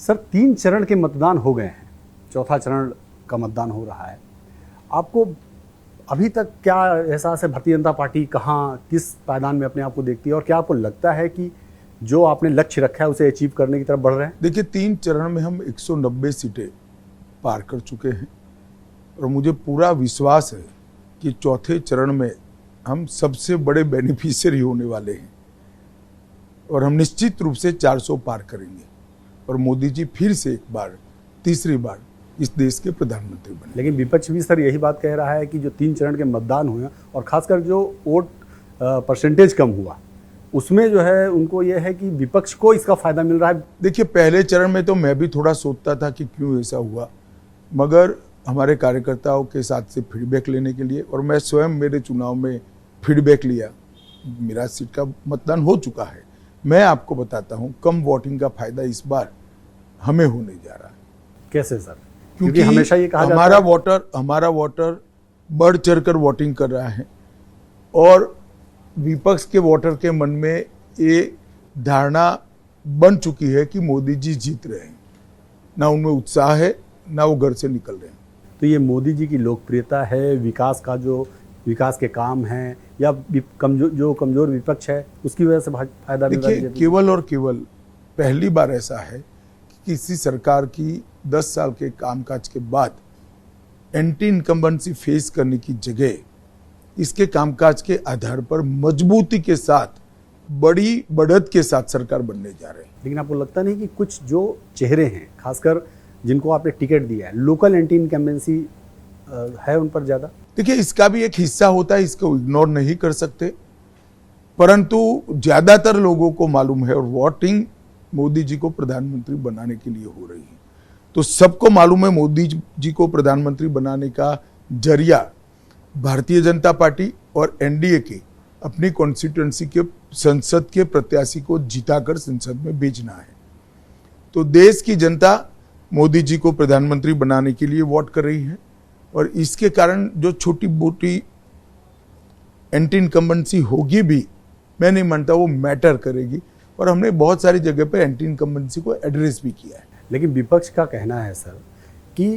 Sir 3 चरण के मतदान हो गए हैं, चौथा चरण का मतदान हो रहा है। आपको अभी तक क्या एहसास है, भारतीय जनता पार्टी कहाँ किस पायदान में अपने आप को देखती है, और क्या आपको लगता है कि जो आपने लक्ष्य रखा है उसे अचीव करने की तरफ बढ़ रहे हैं? देखिए 3 चरण में हम 190 सीटें पार कर चुके हैं और मुझे पूरा विश्वास है कि चौथे चरण में हम सबसे बड़े बेनिफिशियरी होने वाले हैं और हम निश्चित रूप से 400 पार करेंगे और मोदी जी फिर से एक बार, तीसरी बार इस देश के प्रधानमंत्री बने। लेकिन विपक्ष भी सर यही बात कह रहा है कि जो 3 चरण के मतदान हुए और खासकर जो वोट परसेंटेज कम हुआ उसमें जो है उनको यह है कि विपक्ष को इसका फायदा मिल रहा है। देखिए पहले चरण में तो मैं भी थोड़ा सोचता था कि क्यों ऐसा हुआ, मगर हमारे कार्यकर्ताओं के साथ से फीडबैक लेने के लिए, और मैं स्वयं मेरे चुनाव में फीडबैक लिया, मेरा सीट का मतदान हो चुका है। मैं आपको बताता हूं कम वोटिंग का फायदा इस बार हमें होने जा रहा है। कैसे सर? क्योंकि हमेशा ये कहा जाता है हमारा वोटर बढ़ चढ़कर वोटिंग कर रहा है और विपक्ष के वोटर के मन में ये धारणा बन चुकी है कि मोदी जी जीत रहे हैं, ना उनमें उत्साह है ना वो घर से निकल रहे हैं। तो ये मोदी जी की लोकप्रियता है, विकास के काम हैं, या कमजोर विपक्ष है उसकी वजह से फायदा मिल रहा है? देखिए केवल और केवल पहली बार ऐसा है कि किसी सरकार की 10 साल के कामकाज के बाद एंटी इनकम्बेंसी फेस करने की जगह इसके कामकाज के आधार पर मजबूती के साथ, बड़ी बढ़त के साथ सरकार बनने जा रहे हैं। लेकिन आपको लगता नहीं कि कुछ जो चेहरे हैं, खासकर जिनको आपने टिकट दिया है, लोकल एंटी इनकम्बेंसी है उन पर ज्यादा? देखिए इसका भी एक हिस्सा होता है, इसको इग्नोर नहीं कर सकते, परंतु ज्यादातर लोगों को मालूम है और वोटिंग मोदी जी को प्रधानमंत्री बनाने के लिए हो रही है। तो सबको मालूम है मोदी जी को प्रधानमंत्री बनाने का जरिया भारतीय जनता पार्टी और एनडीए के अपनी कॉन्स्टिट्यूएंसी के संसद के प्रत्याशी को जिताकर संसद में भेजना है। तो देश की जनता मोदी जी को प्रधानमंत्री बनाने के लिए वोट कर रही है और इसके कारण जो छोटी मोटी एंटी इनकम्बेंसी होगी भी, मैं नहीं मानता वो मैटर करेगी, और हमने बहुत सारी जगह पर एंटी इनकम्बेंसी को एड्रेस भी किया है। लेकिन विपक्ष का कहना है सर कि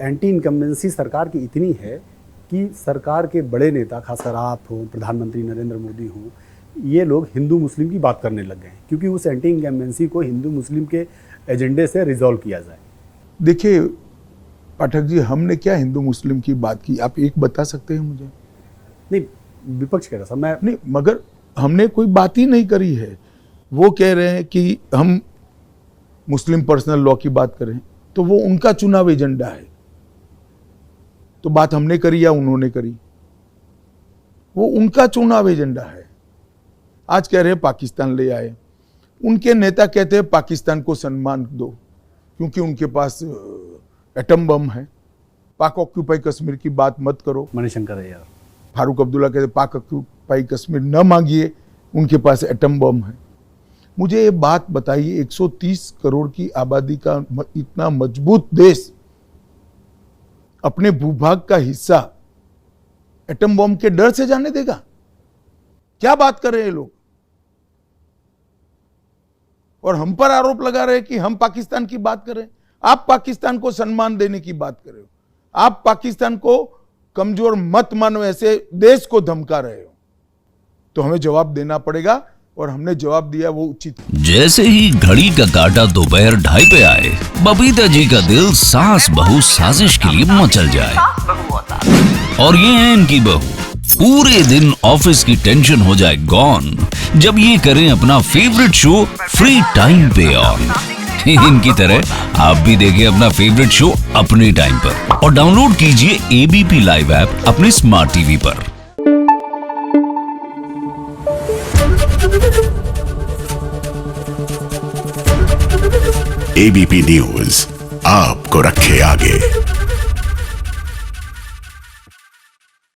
एंटी इनकम्बेंसी सरकार की इतनी है कि सरकार के बड़े नेता, खासकर आप हो, प्रधानमंत्री नरेंद्र मोदी हो, ये लोग हिंदू मुस्लिम की बात करने लग गए हैं क्योंकि उस एंटी इनकम्बेंसी को हिंदू मुस्लिम के एजेंडे से रिजॉल्व किया जाए। देखिए पाठक जी, हमने क्या हिंदू मुस्लिम की बात की, आप एक बता सकते हैं मुझे? नहीं, विपक्ष कह रहा था मैं नहीं, मगर हमने कोई बात ही नहीं करी है। वो कह रहे हैं कि हम मुस्लिम पर्सनल लॉ की बात करें, तो वो उनका चुनाव एजेंडा है। तो बात हमने करी या उन्होंने करी, वो उनका चुनाव एजेंडा है। आज कह रहे हैं पाकिस्तान ले आए, उनके नेता कहते हैं पाकिस्तान को सम्मान दो क्योंकि उनके पास एटम बम है। पाक ऑक्यूपाई कश्मीर की बात मत करो। मणिशंकर है यार, फारूक अब्दुल्ला कहते पाक ऑक्यूपाई कश्मीर न मांगिए, उनके पास एटम बम है। मुझे ये बात बताइए, 130 करोड़ की आबादी का इतना मजबूत देश अपने भूभाग का हिस्सा एटम बम के डर से जाने देगा? क्या बात कर रहे हैं लोग? और हम पर आरोप लगा रहे हैं कि हम पाकिस्तान की बात करें। आप पाकिस्तान को सम्मान देने की बात कर रहे हो, आप पाकिस्तान को कमजोर मत मानो ऐसे देश को धमका रहे हो, तो हमें जवाब देना पड़ेगा और हमने जवाब दिया, वो उचित। जैसे ही घड़ी का काटा दोपहर 2:30 पे आए, बबीता जी का दिल सास बहू साजिश के लिए मचल जाए। और ये है इनकी बहू, पूरे दिन ऑफिस की टेंशन हो जाए गॉन जब ये करें अपना फेवरेट शो फ्री टाइम पे ऑन। इनकी तरह आप भी देखिए अपना फेवरेट शो अपने टाइम पर और डाउनलोड कीजिए एबीपी लाइव ऐप अपने स्मार्ट टीवी पर। एबीपी न्यूज आपको रखे आगे।